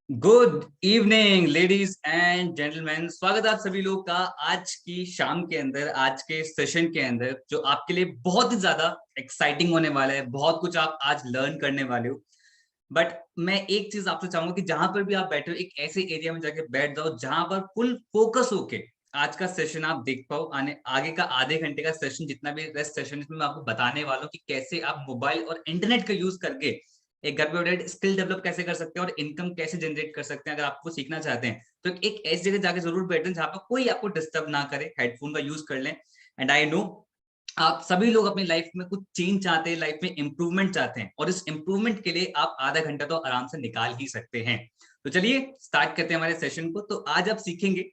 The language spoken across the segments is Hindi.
Good evening ladies and gentleman, स्वागत है आप सभी लोग का आज की शाम के अंदर, आज के सेशन के अंदर, जो आपके लिए बहुत ही ज्यादा एक्साइटिंग होने वाला है। बहुत कुछ आप आज लर्न करने वाले हो। बट मैं एक चीज आपसे चाहूंगा कि जहां पर भी आप बैठे हो, एक ऐसे एरिया में जाके बैठ जाओ जहां पर फुल फोकस होके आज का सेशन आप देख पाओ। आगे का आधे घंटे का सेशन, जितना भी रेस्ट सेशन, इसमें मैं आपको बताने वाला हूँ कि कैसे आप मोबाइल और इंटरनेट का यूज करके एक घर पे बैठे स्किल डेवलप कैसे कर सकते हैं और इनकम कैसे जनरेट कर सकते हैं। अगर आपको सीखना चाहते हैं तो एक ऐसी जगह जाके जरूर बैठे जहां पर कोई आपको डिस्टर्ब ना करे, हेडफोन का यूज कर लें। एंड आई नो आप सभी लोग अपनी लाइफ में कुछ चेंज चाहते हैं, लाइफ में इंप्रूवमेंट चाहते हैं, और इस इंप्रूवमेंट के लिए आप आधा घंटा तो आराम से निकाल ही सकते हैं। तो चलिए स्टार्ट करते हैं हमारे सेशन को। तो आज आप सीखेंगे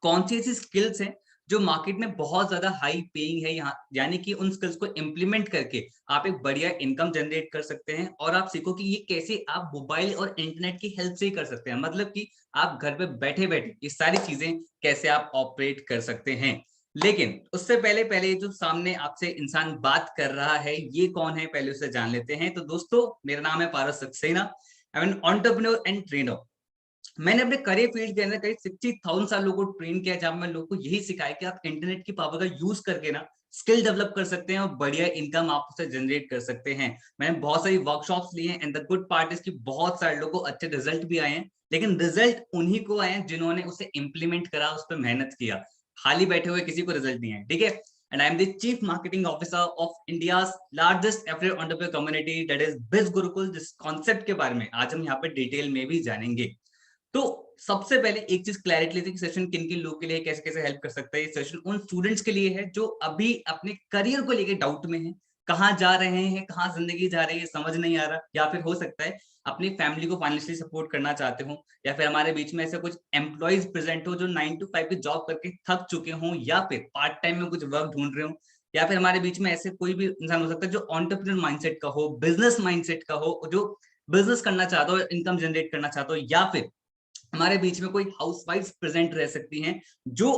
कौन सी ऐसी स्किल्स हैं जो मार्केट में बहुत ज्यादा हाई पेइंग है, यहाँ यानी कि उन स्किल्स को इंप्लीमेंट करके आप एक बढ़िया इनकम जनरेट कर सकते हैं। और आप सीखो कि ये कैसे आप मोबाइल और इंटरनेट की हेल्प से ही कर सकते हैं, मतलब कि आप घर पे बैठे बैठे ये सारी चीजें कैसे आप ऑपरेट कर सकते हैं। लेकिन उससे पहले पहले जो सामने आपसे इंसान बात कर रहा है ये कौन है, पहले उसे जान लेते हैं। तो दोस्तों, मेरा नाम है Paras Saxena. I am an entrepreneur and trainer. मैंने अपने करियर फील्ड के अंदर करीब 60,000 साल लोगों को ट्रेन किया, जहां मैं लोगों को यही सिखाया कि आप इंटरनेट की पावर का यूज करके ना स्किल डेवलप कर सकते हैं और बढ़िया इनकम आप उससे जनरेट कर सकते हैं। मैंने बहुत सारी वर्कशॉप्स ली हैं and the good part is कि बहुत सारे लोगों को अच्छे रिजल्ट भी आए हैं। लेकिन रिजल्ट उन्हीं को आए हैं जिन्होंने उसे इंप्लीमेंट करा, उस पर मेहनत किया। खाली बैठे हुए किसी को रिजल्ट नहीं है, ठीक है। And I am the chief marketing officer of India's largest affiliate entrepreneur community, that is biz Gurukul. जिस कॉन्सेप्ट के बारे में आज हम यहाँ पे डिटेल में भी जानेंगे। तो सबसे पहले एक चीज क्लैरिटी लेते हैं कि सेशन किन किन लोगों के लिए, कैसे कैसे हेल्प कर सकता है। ये सेशन उन स्टूडेंट्स के लिए है जो अभी अपने करियर को लेकर डाउट में है, कहाँ जा रहे हैं, कहाँ जिंदगी जा रही है, समझ नहीं आ रहा। या फिर हो सकता है अपनी फैमिली को फाइनेंशियली सपोर्ट करना चाहते हो, या फिर हमारे बीच में ऐसे कुछ एम्प्लॉयज प्रेजेंट हो जो 9 to 5 की जॉब करके थक चुके हों, या फिर पार्ट टाइम में कुछ वर्क ढूंढ रहे हो, या फिर हमारे बीच में ऐसे कोई भी इंसान हो सकता है जो एंटरप्रेन्योर माइंडसेट का हो, बिजनेस माइंडसेट का हो, जो बिजनेस करना चाहता हो, इनकम जनरेट करना चाहता हो, या फिर हमारे बीच में कोई हाउसवाइफ प्रेजेंट रह सकती हैं जो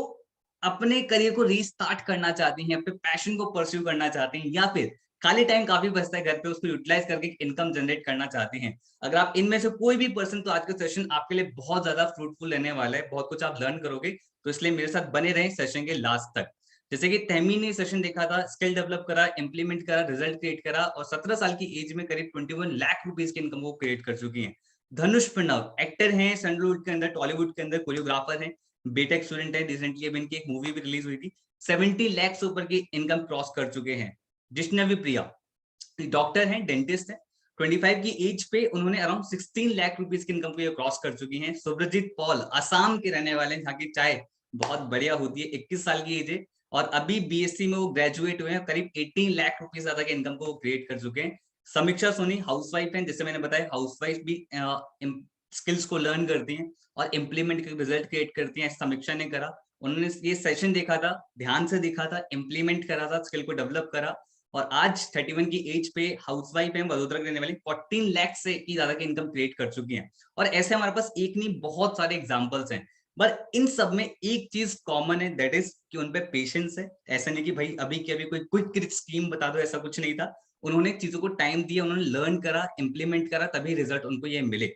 अपने करियर को रीस्टार्ट करना चाहती हैं, अपने पैशन को परस्यू करना चाहती हैं, या फिर खाली टाइम काफी बचता है घर पे, उसको यूटिलाइज करके इनकम जनरेट करना चाहती हैं। अगर आप इनमें से कोई भी पर्सन, तो आज का सेशन आपके लिए बहुत ज्यादा फ्रूटफुल रहने वाला है, बहुत कुछ आप लर्न करोगे। तो इसलिए मेरे साथ बने रहें सेशन के लास्ट तक। जैसे कि तहमी ने सेशन देखा था, स्किल डेवलप करा, इंप्लीमेंट करा, रिजल्ट क्रिएट करा, और 17 साल की एज में करीब 21 लाख रुपीज की इनकम को क्रिएट कर चुकी है। धनुष प्रणव एक्टर हैं, सैंडलवुड के अंदर, टॉलीवुड के अंदर कोरियोग्राफर हैं, बीटेक स्टूडेंट है। रिसेंटली अभी इनकी एक मूवी भी रिलीज हुई थी, 70 लाख से ऊपर की इनकम क्रॉस कर चुके हैं। जिष्णवी प्रिया डॉक्टर हैं, डेंटिस्ट हैं, 25 की एज पे उन्होंने अराउंड 16 लाख रुपीज की इनकम को क्रॉस कर चुकी हैं। सुब्रजीत पॉल असम के रहने वाले हैं, जहाँ की चाय बहुत बढ़िया होती है, 21 साल की एज है, और अभी बीएससी में वो ग्रेजुएट हुए हैं, करीब 18 लाख रुपीज ज्यादा के इनकम को क्रिएट कर चुके हैं। समीक्षा सोनी हाउसवाइफ हैं, जैसे मैंने बताया हाउसवाइफ भी स्किल्स को लर्न करती हैं और इम्प्लीमेंट करके रिजल्ट क्रिएट करती हैं। समीक्षा ने करा, उन्होंने ये सेशन देखा था, ध्यान से देखा था, इम्प्लीमेंट करा था, स्किल को डेवलप करा, और आज 31 की एज पे हाउसवाइफ है, वडोदरा के रहने वाली, 14 लाख से की ज्यादा की इनकम क्रिएट कर चुकी हैं। और ऐसे हमारे पास एक नहीं बहुत सारे एग्जांपल्स हैं। बट इन सब में एक चीज कॉमन है, दैट इज कि उन पे पेशेंस है। ऐसा नहीं कि भाई अभी के अभी कोई क्विक स्कीम बता दो, ऐसा कुछ नहीं था। उन्होंने चीजों को टाइम दिया, उन्होंने लर्न करा, इंप्लीमेंट करा, तभी रिजल्ट उनको ये मिले।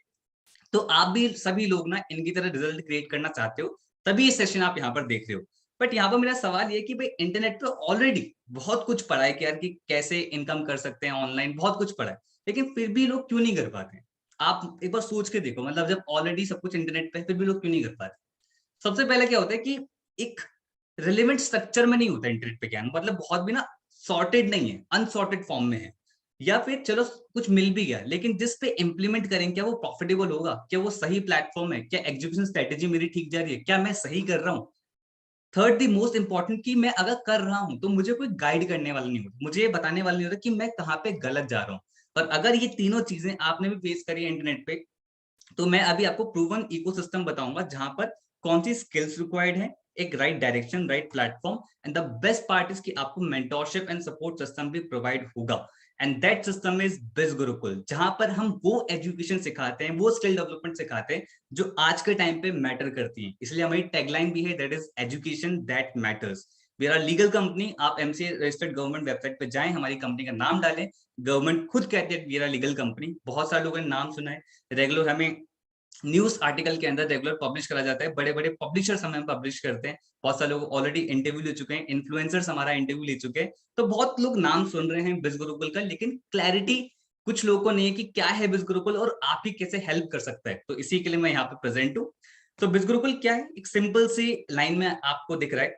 तो आप भी सभी लोग ना इनकी तरह रिजल्ट क्रिएट करना चाहते हो, तभी ये सेशन आप यहाँ पर देख रहे हो। बट यहाँ पर मेरा सवाल ये कि भाई इंटरनेट पे ऑलरेडी बहुत कुछ पढ़ा है कि यार कि कैसे इनकम कर सकते हैं ऑनलाइन, बहुत कुछ पढ़ा है, लेकिन फिर भी लोग क्यों नहीं कर पाते हैं। आप एक बार सोच के देखो, मतलब जब ऑलरेडी सब कुछ इंटरनेट पे, फिर भी लोग क्यों नहीं कर पाते। सबसे पहले क्या होता है कि एक रिलेवेंट स्ट्रक्चर में नहीं होता इंटरनेट पे ज्ञान, मतलब बहुत भी ना सॉर्टेड नहीं है, अनसॉर्टेड फॉर्म में है। या फिर चलो कुछ मिल भी गया, लेकिन जिस पे इंप्लीमेंट करेंगे क्या वो प्रॉफिटेबल होगा, क्या वो सही प्लेटफॉर्म है, क्या एग्जीक्यूशन स्ट्रेटेजी मेरी ठीक जा रही है, क्या मैं सही कर रहा हूँ। थर्ड दी मोस्ट इंपॉर्टेंट, कि मैं अगर कर रहा हूं तो मुझे कोई गाइड करने वाला नहीं होता, मुझे ये बताने वाला नहीं होता कि मैं कहाँ पे गलत जा रहा हूँ। और अगर ये तीनों चीजें आपने भी फेस करी है इंटरनेट पे, तो मैं अभी आपको प्रूवन इकोसिस्टम बताऊंगा जहां पर कौन सी स्किल्स रिक्वायर्ड है, एक right direction, right platform, and the best part is कि आपको मेंटोरशिप एंड सपोर्ट सिस्टम भी प्रोवाइड होगा। And that system is biz Gurukul, जहां पर हम वो एजुकेशन सिखाते हैं, वो स्किल डेवलपमेंट सिखाते हैं जो आज के टाइम पे मैटर करती है। इसलिए हमारी टैगलाइन भी है, that is education that matters. We are legal company, आप एमसीए रजिस्टर्ड गवर्नमेंट वेबसाइट पे जाएं, हमारी कंपनी का नाम डालें, गवर्नमेंट खुद कहती है वी आर लीगल कंपनी। बहुत सारे लोगों ने नाम सुना है, रेगुलर हमें न्यूज आर्टिकल के अंदर रेगुलर पब्लिश करा जाता है, बड़े बड़े पब्लिशर्स हमें पब्लिश करते हैं, बहुत सारे लोग ऑलरेडी इंटरव्यू ले चुके हैं, इन्फ्लुएंसर्स हमारा इंटरव्यू ले चुके हैं, तो बहुत लोग नाम सुन रहे हैं बिज गुरुकुल का, लेकिन क्लैरिटी कुछ लोगों को नहीं है कि क्या है बिज गुरुकुल और आप ही कैसे हेल्प कर सकता है। तो इसी के लिए मैं यहाँ पे प्रेजेंट हूँ। तो बिज गुरुकुल क्या है, एक सिंपल सी लाइन में आपको दिख रहा है,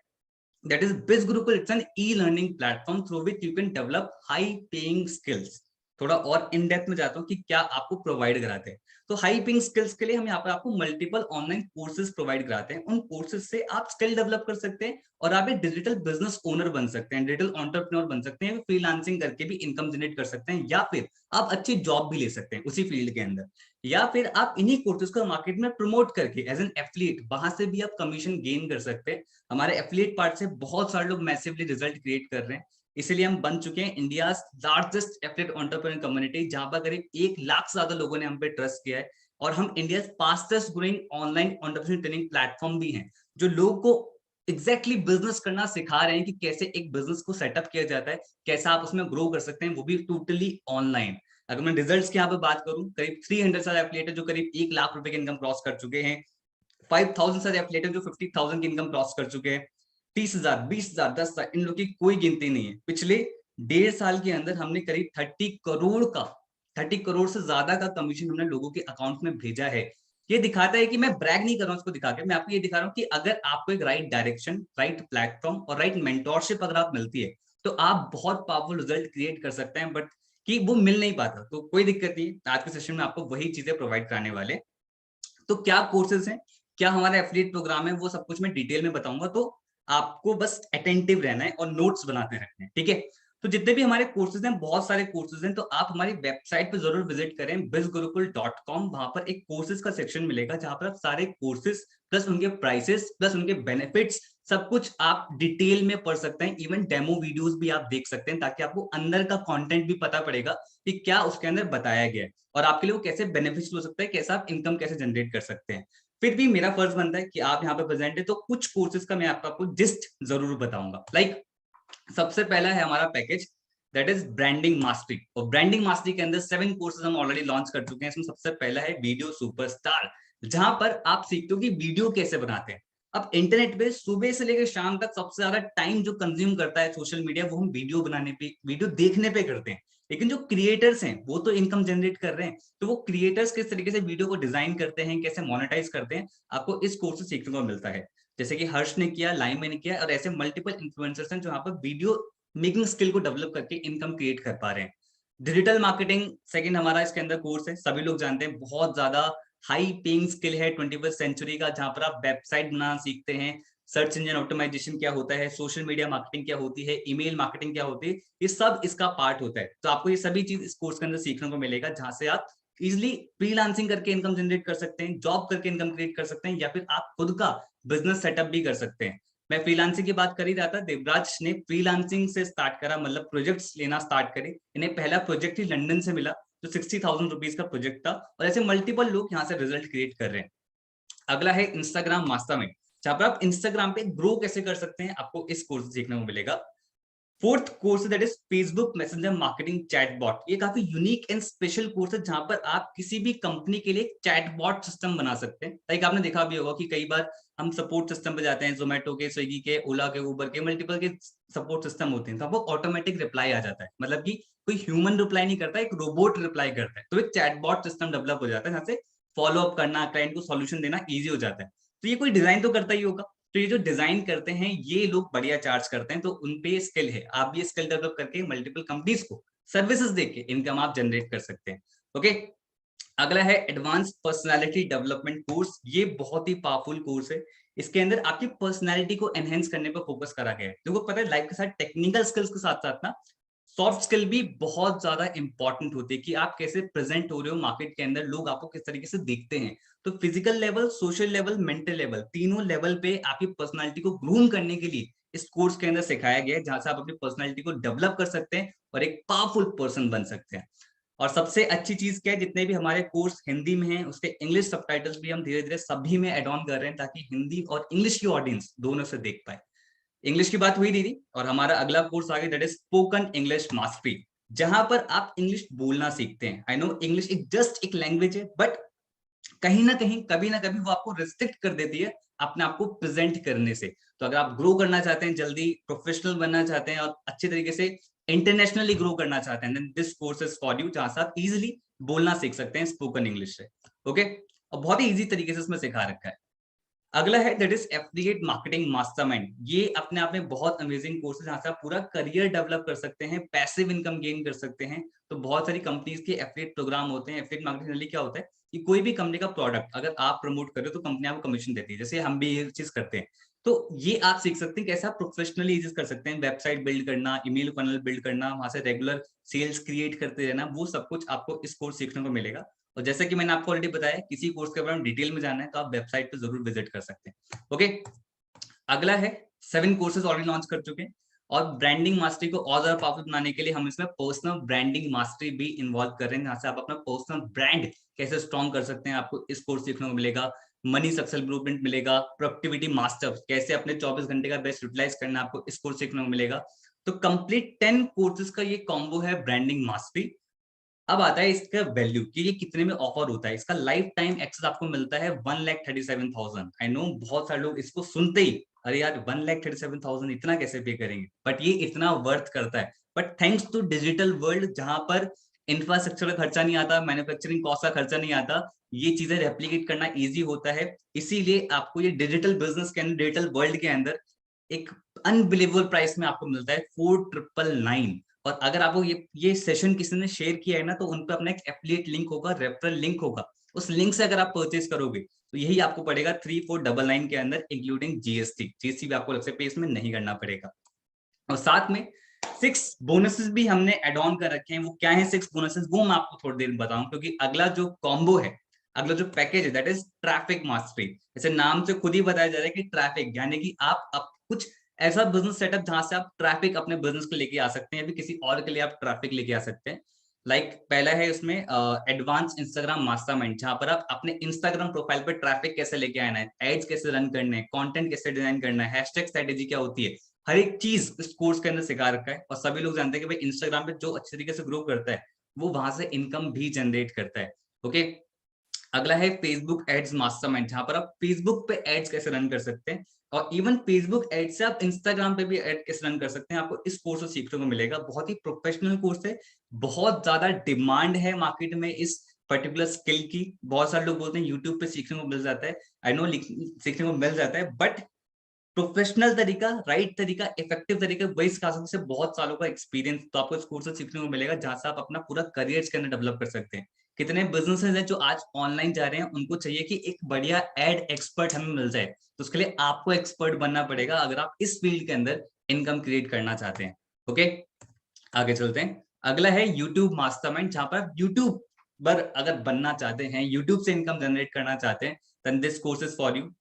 that is biz Gurukul, it's an e learning platform through which you can develop high paying skills. थोड़ा और इन डेप्थ में जाता हूँ कि क्या आपको प्रोवाइड कराते हैं। तो हाई पेइंग स्किल्स के लिए हम यहाँ पर आपको मल्टीपल ऑनलाइन कोर्सेज प्रोवाइड कराते हैं, उन कोर्सेज से आप स्किल डेवलप कर सकते हैं और आप एक डिजिटल बिजनेस ओनर बन सकते हैं, डिजिटल एंटरप्रेन्योर बन सकते हैं, फ्रीलांसिंग करके भी इनकम जनरेट कर सकते हैं, या फिर आप अच्छी जॉब भी ले सकते हैं उसी फील्ड के अंदर, या फिर आप इन्हीं कोर्सेज को मार्केट में प्रमोट करके एज एन एफिलिएट वहां से भी आप कमीशन गेन कर सकते हैं। हमारे एफिलिएट पार्ट से बहुत सारे लोग मैसिवली रिजल्ट क्रिएट कर रहे हैं, इसलिए हम बन चुके हैं India largest affiliate entrepreneur community, जहां पर करीब 1 लाख से ज्यादा लोगों ने हम पे ट्रस्ट किया है। और हम India fastest growing online entrepreneur training platform भी हैं, जो लोगों को एग्जैक्टली बिजनेस करना सिखा रहे हैं कि कैसे एक बिजनेस को सेटअप किया जाता है, कैसा आप उसमें ग्रो कर सकते हैं, वो भी टोटली ऑनलाइन। अगर मैं रिजल्ट्स की यहाँ पे बात करूं, करीब 300 सारे एफिलिएट जो करीब 1 लाख रुपए की इनकम क्रॉस कर चुके हैं, 5000 सारे एफिलिएट जो 50,000 की इनकम क्रॉस कर चुके हैं, 30,000, 20,000, 10,000, इन लोगों की कोई गिनती नहीं है। पिछले 1.5 साल के अंदर हमने करीब 30 करोड़ से ज्यादा का कमीशन हमने लोगों के अकाउंट में भेजा है। ये दिखाता है कि मैं ब्रैग नहीं कर रहा हूँ इसको दिखा के, मैं आपको ये दिखा रहा हूँ कि अगर आपको एक राइट डायरेक्शन, राइट प्लेटफॉर्म और राइट मेंटोरशिप अगर आप मिलती है, तो आप बहुत पावरफुल रिजल्ट क्रिएट कर सकते हैं, बट कि वो मिल नहीं पाता। तो कोई दिक्कत नहीं, आज के सेशन में आपको वही चीजें प्रोवाइड कराने वाले। तो क्या कोर्सेज हैं, क्या हमारा एफिलिएट प्रोग्राम है, वो सब कुछ मैं डिटेल में बताऊंगा, तो आपको बस अटेंटिव रहना है और नोट्स बनाते रहना है, ठीक है। तो जितने भी हमारे कोर्सेज हैं, बहुत सारे कोर्सेज हैं, तो आप हमारी वेबसाइट पे जरूर विजिट करें bizgurukul.com। वहां पर एक कोर्सेज का सेक्शन मिलेगा, जहां पर आप सारे कोर्सेज प्लस उनके प्राइसेस प्लस उनके बेनिफिट्स सब कुछ आप डिटेल में पढ़ सकते हैं। इवन डेमो वीडियोस भी आप देख सकते हैं, ताकि आपको अंदर का कंटेंट भी पता पड़ेगा कि क्या उसके अंदर बताया गया है और आपके लिए वो कैसे बेनिफिट्स हो सकता है, कैसा आप इनकम कैसे जनरेट कर सकते हैं। फिर भी मेरा फर्ज बनता है कि आप यहाँ पे प्रेजेंट है, तो कुछ कोर्सेज का मैं आपको जिस्ट जरूर बताऊंगा। लाइक सबसे पहला है हमारा package, that is branding mastery. और ब्रांडिंग मास्टरी के अंदर 7 कोर्सेज हम ऑलरेडी लॉन्च कर चुके हैं। इसमें सबसे पहला है वीडियो सुपरस्टार, जहां पर आप सीखते हो कि वीडियो कैसे बनाते हैं। अब इंटरनेट पे सुबह से लेकर शाम तक सबसे ज्यादा टाइम जो कंज्यूम करता है सोशल मीडिया, वो हम वीडियो बनाने पे, वीडियो देखने पे करते हैं। लेकिन जो क्रिएटर्स हैं वो तो इनकम जनरेट कर रहे हैं, तो वो क्रिएटर्स किस तरीके से वीडियो को डिजाइन करते हैं, कैसे मोनेटाइज करते हैं, आपको इस कोर्स से सीखने को मिलता है। जैसे कि हर्ष ने किया, लाइम ने किया, और ऐसे मल्टीपल इन्फ्लुएंसर्स हैं जो यहाँ पर वीडियो मेकिंग स्किल को डेवलप करके इनकम क्रिएट कर पा रहे हैं। डिजिटल मार्केटिंग सेकंड हमारा इसके अंदर कोर्स है, सभी लोग जानते हैं बहुत ज्यादा हाई पेइंग स्किल है 21वीं सेंचुरी का, जहां पर आप वेबसाइट बनाना सीखते हैं, सर्च इंजन ऑप्टिमाइजेशन क्या होता है, सोशल मीडिया मार्केटिंग क्या होती है, ईमेल मार्केटिंग क्या होती है, ये सब इसका पार्ट होता है। तो आपको ये सभी चीज इस कोर्स के अंदर सीखने को मिलेगा, जहां से आप इजिली फ्रीलांसिंग करके इनकम जनरेट कर सकते हैं, जॉब करके इनकम क्रिएट कर सकते हैं, या फिर आप खुद का बिजनेस सेटअप भी कर सकते हैं। मैं फ्रीलांसिंग की बात कर ही रहा था, देवराज ने फ्रीलांसिंग से स्टार्ट करा, मतलब प्रोजेक्ट्स लेना स्टार्ट करे। इन्हें पहला प्रोजेक्ट ही लंदन से मिला, जो 60,000 रुपीज का प्रोजेक्ट था, और ऐसे मल्टीपल लोग यहाँ से रिजल्ट क्रिएट कर रहे हैं। अगला है इंस्टाग्राम मास्टरमाइंड, जहां पर आप इंस्टाग्राम पे ग्रो कैसे कर सकते हैं, आपको इस कोर्स सीखने को मिलेगा। Fourth course that is Facebook messenger marketing chatbot. ये काफी यूनिक एंड स्पेशल कोर्स है, जहां पर आप किसी भी कंपनी के लिए चैटबॉट सिस्टम बना सकते हैं। लाइक आपने देखा भी होगा कि कई बार हम सपोर्ट सिस्टम पे जाते हैं, जोमेटो के, स्विगी के, ओला के, उबर के, मल्टीपल के सपोर्ट सिस्टम होते हैं, तो आपको ऑटोमेटिक रिप्लाई आ जाता है, मतलब कि कोई ह्यूमन रिप्लाई नहीं करता, एक रोबोट रिप्लाई करता है। तो एक चैटबॉट सिस्टम डेवलप हो जाता है, जहां से फॉलो अप करना, क्लाइंट को सॉल्यूशन देना ईजी हो जाता है। तो ये कोई डिजाइन तो करता ही होगा, तो ये जो डिजाइन करते हैं ये लोग बढ़िया चार्ज करते हैं, तो उनपे स्किल है। आप भी स्किल डेवलप करके मल्टीपल कंपनीज को सर्विसेज देके इनकम आप जनरेट कर सकते हैं। ओके, अगला है एडवांस पर्सनालिटी डेवलपमेंट कोर्स। ये बहुत ही पावरफुल कोर्स है, इसके अंदर आपकी पर्सनालिटी को एनहेंस करने पर फोकस करा गया है। देखो पता है, लाइफ के साथ टेक्निकल स्किल्स के साथ साथ ना सॉफ्ट स्किल भी बहुत ज्यादा इंपॉर्टेंट होती है, कि आप कैसे प्रेजेंट हो रहे हो मार्केट के अंदर, लोग आपको किस तरीके से देखते हैं। तो physical level, social level, mental level, तीनों लेवल पे आपकी पर्सनालिटी को ग्रूम करने के लिए इस कोर्स के अंदर सिखाया गया है, जहां से आप अपनी पर्सनालिटी को डेवलप कर सकते हैं और एक पावरफुल पर्सन बन सकते हैं। और सबसे अच्छी चीज क्या है, जितने भी हमारे कोर्स हिंदी में हैं, उसके इंग्लिश सबटाइटल्स भी हम धीरे धीरे सभी में एड ऑन कर रहे हैं, ताकि हिंदी और इंग्लिश की ऑडियंस दोनों से देख पाए। इंग्लिश की बात हुई दीदी, और हमारा अगला कोर्स आ गया, that is spoken English mastery, जहां पर आप इंग्लिश बोलना सीखते हैं। आई नो इंग्लिश एक जस्ट एक लैंग्वेज है, बट कहीं ना कहीं कभी ना कभी वो आपको रिस्ट्रिक्ट कर देती है अपने आप को प्रेजेंट करने से। तो अगर आप ग्रो करना चाहते हैं, जल्दी प्रोफेशनल बनना चाहते हैं और अच्छे तरीके से इंटरनेशनली ग्रो करना चाहते हैं, then this course is for you, जहां से आप इजिली बोलना सीख सकते हैं स्पोकन इंग्लिश से। ओके, और बहुत ही इजी तरीके से उसमें सिखा रखा है। अगला है that is affiliate marketing mastermind. ये अपने आप में बहुत अमेजिंग कोर्स है, जहां से आप पूरा करियर डेवलप कर सकते हैं, पैसिव इनकम गेन कर सकते हैं। तो बहुत सारी कंपनीज के एफिलिएट प्रोग्राम होते हैं। एफिलिएट मार्केटिंग क्या होता है कि कोई भी कंपनी का प्रोडक्ट अगर आप प्रमोट करें तो कंपनी आपको कमीशन देती है, जैसे हम भी ये चीज करते हैं। तो ये आप सीख सकते हैं कैसे आप प्रोफेशनली चीज कर सकते हैं, वेबसाइट बिल्ड करना, ईमेल फनल बिल्ड करना, वहां से रेगुलर सेल्स क्रिएट करते रहना, वो सब कुछ आपको इस कोर्स सीखने को मिलेगा। और जैसे कि मैंने आपको ऑलरेडी बताया, किसी कोर्स के बारे में डिटेल में जानना है तो आप वेबसाइट पे जरूर विजिट कर सकते हैं। ओके, अगला है 7 कोर्सेज ऑलरेडी लॉन्च कर चुके हैं, और ब्रांडिंग मास्टरी को और ज्यादा पावरफुल बनाने के लिए हम इसमें पर्सनल ब्रांडिंग मास्टरी भी इन्वॉल्व कर रहे हैं, जहां से आप अपना पर्सनल ब्रांड कैसे स्ट्रॉन्ग कर सकते हैं, आपको इस कोर्स सीखने को मिलेगा। मनी सक्सेस ब्लूप्रिंट मिलेगा, प्रोडक्टिविटी मास्टर कैसे अपने 24 घंटे का बेस्ट यूटिलाइज करना, आपको इस कोर्स सीखने को मिलेगा। तो कंप्लीट 10 कोर्सेज का ये कॉम्बो है ब्रांडिंग मास्टरी। अब आता है इसका वैल्यू कि ये कितने में ऑफर होता है। इसका लाइफ टाइम एक्सेस आपको मिलता है 1,37,000। आई नो बहुत सारे लोग इसको सुनते ही अरे यार 1,37,000 इतना कैसे पे करेंगे, बट ये इतना वर्थ करता है। But thanks to digital world, जहां पर इंफ्रास्ट्रक्चर का खर्चा नहीं आता, मैन्युफैक्चरिंग कॉस्ट का खर्चा नहीं आता, ये चीजें रेप्लीकेट करना ईजी होता है। इसीलिए आपको ये डिजिटल बिजनेस के अंदर, डिजिटल वर्ल्ड के अंदर एक अनबिलीवेबल प्राइस में आपको मिलता है 4,999। और अगर आपको ये सेशन किसी ने शेयर किया है ना, तो उन पर अपना एक एफिलिएट लिंक होगा, रेफरल लिंक होगा, उस लिंक से अगर आप परचेज करोगे तो यही आपको पड़ेगा 3,499 के अंदर, इंक्लूडिंग जीएसटी। जीएसटी भी आपको अलग से पे इसमें नहीं करना पड़ेगा। और साथ में 6 बोनसेस भी हमने एड ऑन कर रखे हैं। वो क्या है 6 बोनसेस, वो मैं आपको थोड़ी देर में बताऊं, क्योंकि अगला जो कॉम्बो है, अगला जो पैकेज है, दैट इज ट्रैफिक मास्टरी। जैसे नाम से खुद ही बताया जा रहा है कि ट्रैफिक यानी कि आप कुछ ऐसा बिजनेस सेटअप जहां से आप ट्रैफिक अपने बिजनेस को लेके आ सकते हैं, या फिर किसी और के लिए आप ट्रैफिक लेके आ सकते हैं। पहला है उसमें एडवांस इंस्टाग्राम मास्टरमाइंड, जहां पर आप अपने इंस्टाग्राम प्रोफाइल पे ट्रैफिक कैसे लेके आना है, एड्स कैसे रन करने हैं, कंटेंट कैसे डिजाइन करना है, हैशटैग स्ट्रेटेजी क्या होती है, हर एक चीज इस कोर्स के अंदर सिखा रखा है। और सभी लोग जानते हैं कि भाई इंस्टाग्राम पे जो अच्छे तरीके से ग्रो करता है वो वहां से इनकम भी जनरेट करता है। ओके, अगला है फेसबुक एड्स मास्टरमाइंड, जहां पर आप फेसबुक पे एड्स कैसे रन कर सकते हैं, और इवन फेसबुक एड्स से आप इंस्टाग्राम पे भी एड कैसे रन कर सकते हैं, आपको इस कोर्स से सीखने को मिलेगा। बहुत ही प्रोफेशनल कोर्स है, बहुत ज्यादा डिमांड है मार्केट में इस पर्टिकुलर स्किल की। बहुत सारे लोग बोलते हैं यूट्यूब पे सीखने को मिल जाता है, आई नो सीखने को मिल जाता है, बट प्रोफेशनल तरीका, राइट तरीका, इफेक्टिव तरीका वही सिखा सकते से बहुत सालों का एक्सपीरियंस तो आपको इस कोर्स से सीखने को मिलेगा, जहां से आप अपना पूरा करियर इसके अंदर डेवलप कर सकते हैं। कितने बिजनेसेस हैं जो आज ऑनलाइन जा रहे हैं, उनको चाहिए कि एक बढ़िया एड एक्सपर्ट हमें मिल जाए, तो उसके लिए आपको एक्सपर्ट बनना पड़ेगा अगर आप इस फील्ड के अंदर इनकम क्रिएट करना चाहते हैं। ओके, आगे चलते हैं। अगला है यूट्यूब मास्टरमाइंड, जहां पर यूट्यूब पर अगर बनना चाहते हैं, यूट्यूब से इनकम जनरेट करना चाहते हैं, then this course is for you.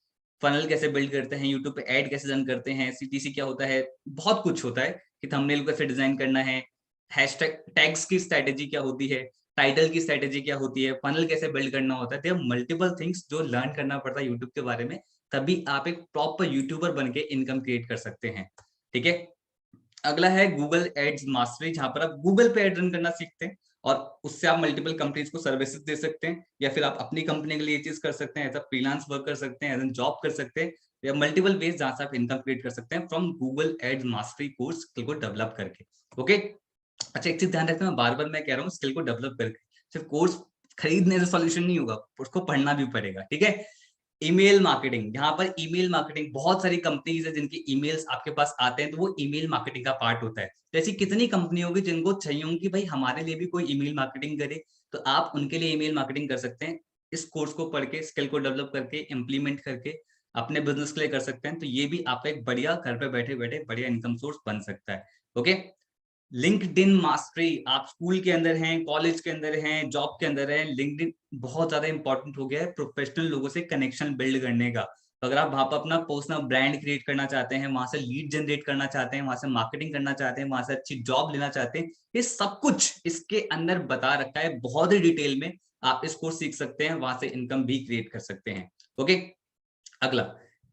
Funnel कैसे बिल्ड करते हैं, यूट्यूब पे ऐड कैसे रन करते हैं, सीटीसी क्या होता है, बहुत कुछ होता है कि थंबनेल कैसे डिजाइन करना है, हैशटैग टैग्स की स्ट्रेटेजी क्या होती है, टाइटल की स्ट्रेटेजी क्या होती है, फनल कैसे बिल्ड करना होता है। मल्टीपल थिंग्स जो लर्न करना पड़ता है यूट्यूब के बारे में, तभी आप एक प्रॉपर यूट्यूबर बन के इनकम क्रिएट कर सकते हैं। ठीक है, अगला है गूगल एड्स मास्टरी, जहां पर आप गूगल पे एड रन करना सीखते हैं, और उससे आप मल्टीपल कंपनीज को सर्विसेज दे सकते हैं, या फिर आप अपनी कंपनी के लिए ये चीज कर सकते हैं, एज अ फ्रीलांस वर्क कर सकते हैं, एज एन जॉब कर सकते हैं, या मल्टीपल वेज जहां से आप इनकम क्रिएट कर सकते हैं from Google ads mastery course, skill को डेवलप करके। ओके, अच्छा एक चीज ध्यान रखना, मैं बार बार मैं कह रहा हूँ स्किल को डेवलप करके, सिर्फ कोर्स खरीदने से सॉल्यूशन नहीं होगा, उसको पढ़ना भी पड़ेगा। ठीक है, ईमेल मार्केटिंग, यहाँ पर ईमेल मार्केटिंग बहुत सारी कंपनीज है जिनके ईमेल्स आपके पास आते हैं, तो वो ईमेल मार्केटिंग का पार्ट होता है। तो ऐसी कितनी कंपनी होगी जिनको चाहिए होंगी भाई हमारे लिए भी कोई ईमेल मार्केटिंग करे, तो आप उनके लिए ईमेल मार्केटिंग कर सकते हैं। इस कोर्स को पढ़ के, स्किल को डेवलप करके, इम्प्लीमेंट करके अपने बिजनेस के लिए कर सकते हैं, तो ये भी आपका एक बढ़िया घर पे बैठे बैठे बढ़िया इनकम सोर्स बन सकता है। ओके, लिंक्डइन मास्टरी, आप स्कूल के अंदर हैं, कॉलेज के अंदर हैं, जॉब के अंदर हैं, लिंक्डइन बहुत ज्यादा इंपॉर्टेंट हो गया है प्रोफेशनल लोगों से कनेक्शन बिल्ड करने का। तो अगर आप वहां पर अपना पर्सनल ब्रांड क्रिएट करना चाहते हैं, वहां से लीड जनरेट करना चाहते हैं, वहां से मार्केटिंग करना चाहते हैं, वहां से अच्छी जॉब लेना चाहते हैं, ये सब कुछ इसके अंदर बता रखा है बहुत ही डिटेल में। आप इसको सीख सकते हैं, वहां से इनकम भी क्रिएट कर सकते हैं। ओके, अगला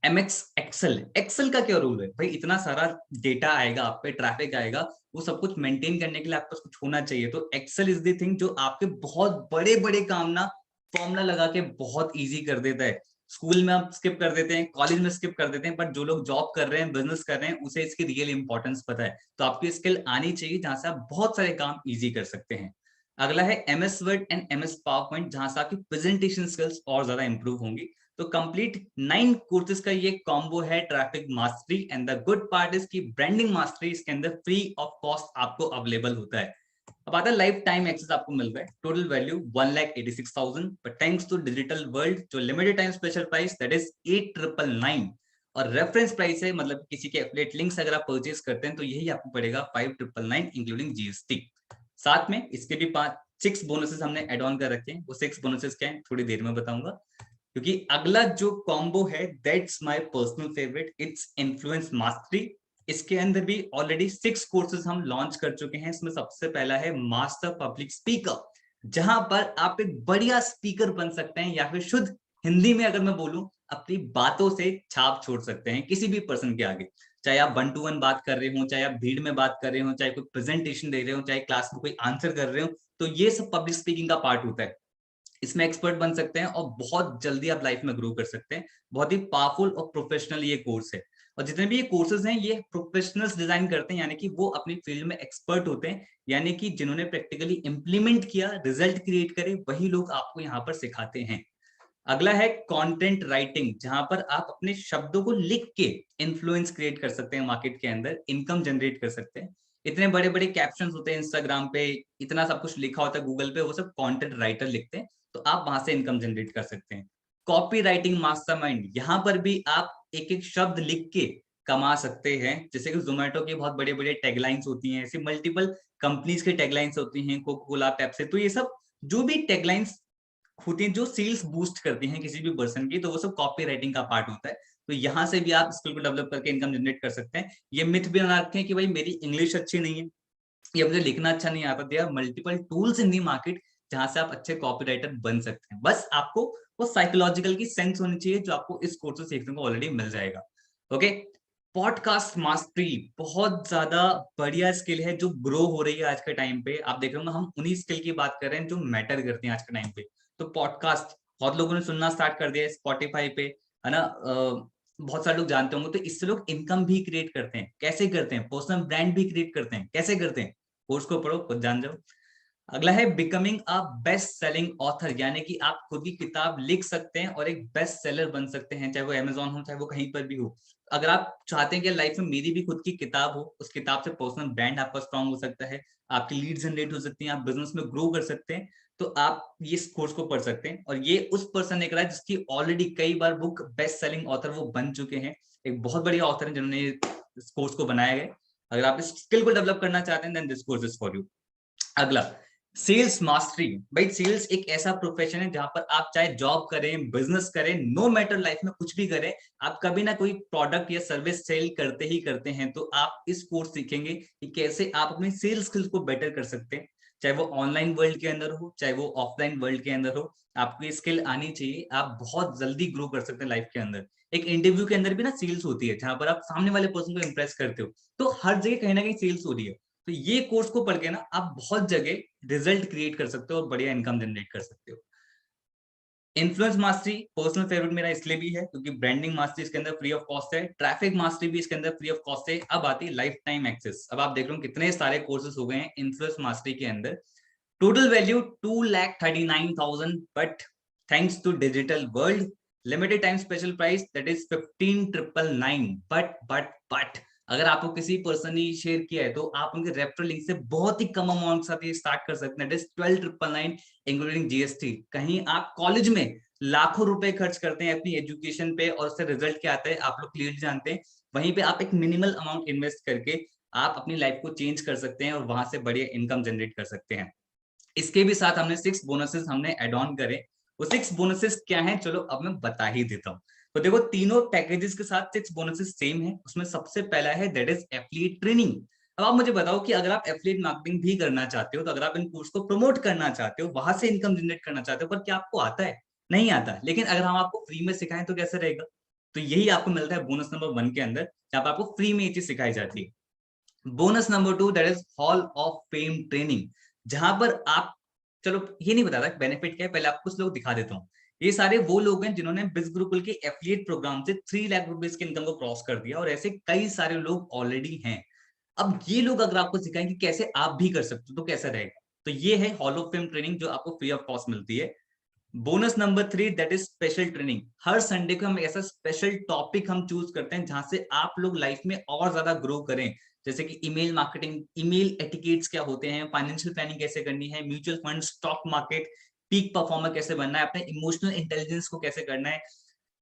एमएक्स एक्सेल। एक्सेल का क्या रूल है भाई, इतना सारा डेटा आएगा आप पे, ट्रैफिक आएगा, वो सब कुछ मेंटेन करने के लिए आपके पास कुछ होना चाहिए। तो एक्सेल इज द थिंग जो आपके बहुत बड़े बड़े काम ना फॉर्मूला लगा के बहुत इजी कर देता है। स्कूल में आप स्किप कर देते हैं, कॉलेज में स्किप कर देते हैं, बट जो लोग जॉब कर रहे हैं, बिजनेस कर रहे हैं, उसे इसकी रियल इंपॉर्टेंस पता है। तो आपकी स्किल आनी चाहिए जहां से आप बहुत सारे काम इजी कर सकते हैं। अगला है MS word and MS power point, जहां से आपकी प्रेजेंटेशन स्किल्स और ज्यादा इंप्रूव होंगी। तो कंप्लीट 9 कोर्सेज का ये कॉम्बो है traffic mastery. And the good part is की ब्रांडिंग मास्टरी इसके अंदर फ्री ऑफ कॉस्ट आपको अवेलेबल होता है। अब आता है लाइफ टाइम एक्सेस आपको मिल रहा है, total value 1,86,000, but thanks to digital world जो limited time special price that is 8,999, और रेफरेंस प्राइस है, मतलब किसी के एफिलिएट लिंक्स अगर आप परचेज करते हैं तो यही आपको पड़ेगा 5,999 इंक्लूडिंग जीएसटी। साथ में इसके भी 6 बोनसेस हमने एड ऑन कर रखे हैं। वो 6 बोनसेस क्या है थोड़ी देर में बताऊंगा, क्योंकि अगला जो कॉम्बो है that's my personal favourite, its influence mastery. इसके अंदर भी ऑलरेडी 6 कोर्सेज हम लॉन्च कर चुके हैं। इसमें सबसे पहला है मास्टर पब्लिक स्पीकर, जहां पर आप एक बढ़िया स्पीकर बन सकते हैं, या फिर शुद्ध हिंदी में अगर मैं बोलूं, अपनी बातों से छाप छोड़ सकते हैं किसी भी पर्सन के आगे। चाहे आप 1 to 1 बात कर रहे हो, चाहे आप भीड़ में बात कर रहे हो, चाहे कोई प्रेजेंटेशन दे रहे हो, चाहे क्लास में कोई आंसर कर रहे हो, तो ये सब पब्लिक स्पीकिंग का पार्ट होता है। इसमें एक्सपर्ट बन सकते हैं और बहुत जल्दी आप लाइफ में ग्रो कर सकते हैं। बहुत ही पावरफुल और प्रोफेशनल ये कोर्स है। और जितने भी ये कोर्सेज हैं ये प्रोफेशनल्स डिजाइन करते हैं, यानी कि वो अपनी फील्ड में एक्सपर्ट होते हैं, यानी कि जिन्होंने प्रैक्टिकली इंप्लीमेंट किया, रिजल्ट क्रिएट करे, वही लोग आपको यहाँ पर सिखाते हैं। अगला है कंटेंट राइटिंग, जहां पर आप अपने शब्दों को लिख के इन्फ्लुएंस क्रिएट कर सकते हैं, मार्केट के अंदर इनकम जनरेट कर सकते हैं। इतने बड़े बड़े कैप्शंस होते हैं इंस्टाग्राम पे, इतना सब कुछ लिखा होता है गूगल पे, वो सब कंटेंट राइटर लिखते हैं, तो आप वहां से इनकम जनरेट कर सकते हैं। कॉपी राइटिंग मास्टरमाइंड, यहाँ पर भी आप एक एक शब्द लिख के कमा सकते हैं। जैसे कि जोमेटो की बहुत बड़े बड़े टैगलाइंस होती हैं, ऐसे मल्टीपल कंपनीज की टैगलाइंस होती हैं, कोका कोला, पेप्सी, तो ये सब जो भी टैगलाइंस होती हैं जो सेल्स बूस्ट करती हैं किसी भी पर्सन की, तो वो सब कॉपी राइटिंग का पार्ट होता है। तो यहाँ से भी आप स्किल को डेवलप करके इनकम जनरेट कर सकते हैं। ये मिथ भी बना रखे हैं कि भाई मेरी इंग्लिश अच्छी नहीं है या मुझे लिखना अच्छा नहीं आता। There are multiple tools in the market जहां से आप अच्छे कॉपीराइटर बन सकते हैं। बस आपको वो साइकोलॉजिकल की सेंस होनी चाहिए, जो आपको इस कोर्स से सीखने को ऑलरेडी मिल जाएगा। ओके, पॉडकास्ट मास्टरी बहुत ज्यादा बढ़िया स्किल है जो ग्रो हो रही है आज के टाइम पे। आप देख रहे हो हम उन्हीं स्किल की बात कर रहे हैं जो मैटर करती हैं आज के टाइम पे। तो पॉडकास्ट बहुत लोगों ने सुनना स्टार्ट कर दिया है स्पॉटिफाई पे, है ना। बहुत सारे लोग जानते होंगे। तो इससे लोग इनकम भी क्रिएट करते हैं। कैसे करते हैं? पर्सनल ब्रांड भी क्रिएट करते हैं। कैसे करते हैं? कोर्स को पढ़ो, खुद जान जाओ। अगला है becoming a best selling author, यानी कि आप खुद की किताब लिख सकते हैं और एक बेस्ट सेलर बन सकते हैं, चाहे वो अमेजोन हो, चाहे वो कहीं पर भी हो। अगर आप चाहते हैं कि लाइफ में मेरी भी खुद की किताब हो, उस किताब से पर्सनल ब्रांड आपका स्ट्रांग हो सकता है, आपकी लीड जनरेट हो सकती है, आप बिजनेस में ग्रो कर सकते हैं, तो आप ये कोर्स को पढ़ सकते हैं। और ये उस पर्सन ने करा है जिसकी ऑलरेडी कई बार बुक बेस्ट सेलिंग ऑथर वो बन चुके हैं। एक बहुत बढ़िया ऑथर है जिन्होंने इस कोर्स को बनाया है। अगर आप इस स्किल को डेवलप करना चाहते हैं then this course is for you. अगला, सेल्स मास्टरी। भाई सेल्स एक ऐसा प्रोफेशन है जहां पर आप चाहे जॉब करें, बिजनेस करें, नो मैटर लाइफ में कुछ भी करें, आप कभी ना कोई प्रोडक्ट या सर्विस सेल करते ही करते हैं। तो आप इस कोर्स सीखेंगे कि कैसे आप अपने सेल्स स्किल्स को बेटर कर सकते हैं, चाहे वो ऑनलाइन वर्ल्ड के अंदर हो, चाहे वो ऑफलाइन वर्ल्ड के अंदर हो। आपको ये स्किल आनी चाहिए, आप बहुत जल्दी ग्रो कर सकते हैं लाइफ के अंदर। एक इंटरव्यू के अंदर भी ना सेल्स होती है, जहां पर आप सामने वाले पर्सन को इंप्रेस करते हो, तो हर जगह कहीं ना कहीं सेल्स हो रही है। तो ये कोर्स को पढ़ के ना आप बहुत जगह रिजल्ट क्रिएट कर सकते हो और बढ़िया इनकम जनरेट कर सकते हो। इन्फ्लुएंस मास्टरी पर्सनल फेवरेट मेरा इसलिए भी है क्योंकि ब्रांडिंग मास्टरी इसके अंदर फ्री ऑफ कॉस्ट है, ट्रैफिक मास्टरी भी इसके अंदर फ्री ऑफ कॉस्ट है। अब आती है लाइफ टाइम एक्सेस। अब आप देख रहे हो कितने सारे कोर्सेज हो गए हैं इन्फ्लुएंस मास्टरी के अंदर। Total value 2,39,000, but thanks to digital world limited time special price that is 15,999। बट अगर आपको किसी पर्सन ने शेयर किया है तो आप उनके रेफरल लिंक से बहुत ही कम अमाउंट के साथ ये स्टार्ट कर सकते हैं। That is 12,999 including GST. कहीं आप कॉलेज में लाखों रुपए खर्च करते हैं अपनी एजुकेशन पे और उससे रिजल्ट क्या आता है आप लोग क्लियरली जानते हैं। वहीं पे आप एक मिनिमल अमाउंट इन्वेस्ट करके आप अपनी लाइफ को चेंज कर सकते हैं और वहां से बढ़िया इनकम जनरेट कर सकते हैं। इसके भी साथ हमने 6 बोनसेस हमने एड ऑन करे। वो 6 बोनसेस क्या हैं चलो अब मैं बता ही देता हूँ। तो देखो तीनों पैकेजेस के साथ 6 बोनसेस सेम है। उसमें सबसे पहला है दैट इज एफिलिएट ट्रेनिंग। अब आप मुझे बताओ कि अगर आप एफिलिएट मार्केटिंग भी करना चाहते हो, तो अगर आप इन कोर्स को प्रमोट करना चाहते हो, वहां से इनकम जनरेट करना चाहते हो, पर क्या आपको आता है? नहीं आता। लेकिन अगर हम आपको फ्री में सिखाएं तो कैसे रहेगा? तो यही आपको मिलता है बोनस नंबर 1 के अंदर, जहां पर आपको फ्री में ये चीज सिखाई जाती है। Bonus number 2 that is hall of fame training, जहां पर आप चलो ये नहीं बताता बेनिफिट क्या है, पहले आपको कुछ लोग दिखा देता हूँ। ये सारे वो लोग हैं जिन्होंने बिज गुरुकुल के एफिलिएट प्रोग्राम से 3 लाख रुपीज की इनकम को क्रॉस कर दिया, और ऐसे कई सारे लोग ऑलरेडी हैं। अब ये लोग अगर आपको सिखाएं कि कैसे आप भी कर सकते हो तो कैसा रहेगा। तो ये है हॉल ऑफ फेम ट्रेनिंग जो आपको फ्री ऑफ कॉस्ट मिलती है। Bonus number 3 that is special training. Her Sunday को हम ऐसा स्पेशल टॉपिक हम चूज करते हैं जहां से आप लोग लाइफ में और ज्यादा ग्रो करें। जैसे कि ईमेल मार्केटिंग, ईमेल एटिकेट्स क्या होते हैं, फाइनेंशियल प्लानिंग कैसे करनी है, mutual fund, stock market, peak performer कैसे बनना है, अपने इमोशनल इंटेलिजेंस को कैसे करना है,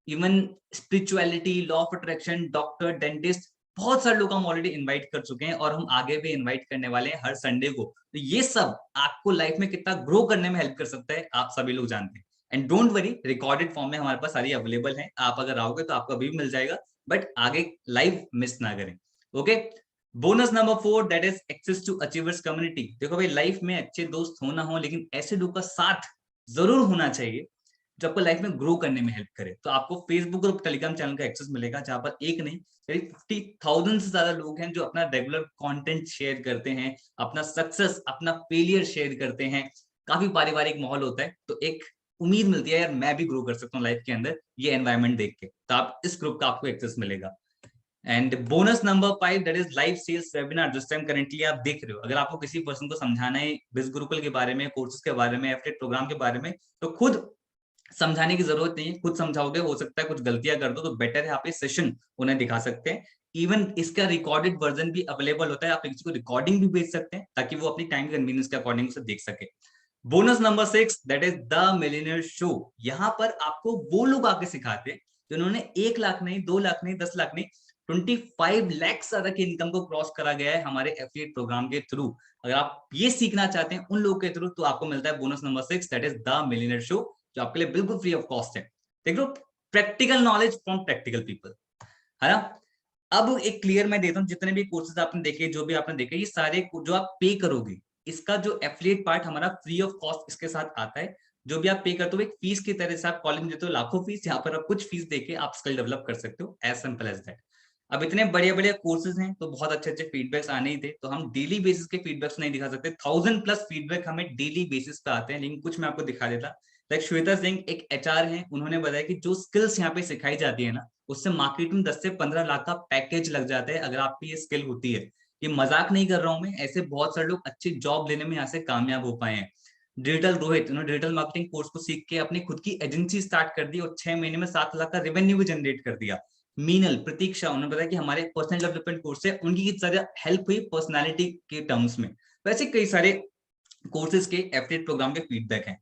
even spirituality, law of attraction, doctor, dentist, बहुत सारे लोग हम ऑलरेडी इनवाइट कर चुके हैं और हम आगे भी इनवाइट करने वाले हैं हर संडे को। तो ये सब आपको लाइफ में कितना ग्रो करने में हेल्प कर सकता है आप सभी लोग जानते हैं। And don't worry, recorded form में हमारे पास सारी अवेलेबल है, आप अगर आओगे तो आपको अभी भी मिल जाएगा, बट आगे लाइव मिस ना करें। Okay. Bonus number 4 that is access to achievers community. देखो भाई, लाइफ में अच्छे दोस्त हो ना हो, लेकिन ऐसे लोग का साथ जरूर होना चाहिए जो आपको लाइफ में ग्रो करने में हेल्प करे। तो आपको फेसबुक और टेलीग्राम चैनल का एक्सेस मिलेगा जहां पर एक नहीं, करीब 50,000 से ज्यादा लोग हैं जो अपना रेगुलर कंटेंट शेयर करते हैं, अपना सक्सेस, अपना फेलियर शेयर करते हैं। काफी पारिवारिक माहौल होता है, तो एक उम्मीद मिलती है यार मैं भी ग्रो कर सकता हूँ लाइफ के अंदर ये एनवायरमेंट देख के। तो आप इस ग्रुप का आपको एक्सेस मिलेगा। And bonus number 5 that is live sales webinar, जिस टाइम करेंटली आप देख रहे हो। अगर आपको किसी पर्सन को समझाना है बिज गुरुकुल के बारे में, कोर्सेज के बारे में, एफिलिएट प्रोग्राम के बारे में, तो खुद समझाने की जरूरत नहीं है। खुद समझाओगे, हो सकता है कुछ गलतियां कर दो, तो बेटर है आप ये सेशन उन्हें दिखा सकते हैं। इवन इसका रिकॉर्डेड वर्जन भी अवेलेबल होता है, आप किसी को रिकॉर्डिंग भी भेज सकते हैं ताकि वो अपनी टाइम कन्वीनियंस के अकॉर्डिंग उसे देख सके। Bonus number 6 that is the millionaire show. यहाँ पर आपको वो लोग आके सिखाते हैं जिन्होंने 1 लाख नहीं, 2 लाख नहीं, 10 लाख नहीं, 25 लाख से ज्यादा की इनकम को क्रॉस करा गया है हमारे एफिलिएट प्रोग्राम के थ्रू। अगर आप ये सीखना चाहते हैं उन लोगों के थ्रू, तो आपको मिलता है bonus number 6 that is the millionaire show, जो आपके लिए बिल्कुल फ्री ऑफ कॉस्ट है। देख लो, practical knowledge from practical people, है ना। अब एक क्लियर मैं देता हूँ, जितने भी कोर्सेज आपने देखे, जो भी आपने देखे, ये सारे जो आप पे करोगे, इसका जो एफिलिएट पार्ट हमारा फ्री ऑफ कॉस्ट इसके साथ आता है। जो भी आप पे करते हो एक फीस की तरह से आप कॉलेज में देते हो लाखों फीस, यहाँ पर आप कुछ फीस देके आप स्किल डेवलप कर सकते हो, एज सिंपल एज दैट। अब इतने बड़े बड़े कोर्सेज हैं तो बहुत अच्छे अच्छे फीडबैक्स आने ही थे, तो हम डेली बेसिस के फीडबैक्स नहीं दिखा सकते। 1000+ फीडबैक हमें डेली बेसिस पे आते हैं, लेकिन कुछ मैं आपको दिखा देता। लाइक श्वेता सिंह एक एचआर है, उन्होंने बताया कि जो स्किल्स यहाँ पे सिखाई जाती है ना, उससे मार्केट में 10 से 15 लाख का पैकेज लग जाता है अगर आपकी ये स्किल होती है। ये मजाक नहीं कर रहा हूं मैं, ऐसे बहुत सारे लोग अच्छी जॉब लेने में यहाँ से कामयाब हो पाए हैं। डिजिटल रोहित, उन्होंने डिजिटल मार्केटिंग कोर्स को सीख के अपनी खुद की एजेंसी स्टार्ट कर दी और 6 महीने में 7 लाख का रेवेन्यू भी जनरेट कर दिया। मीनल, प्रतीक्षा, उन्होंने बताया कि हमारे पर्सनल डेवलपमेंट कोर्स से उनकी किस तरह हेल्प हुई पर्सनालिटी के टर्म्स में। वैसे कई सारे कोर्सेज के एफिलिएट प्रोग्राम के फीडबैक हैं।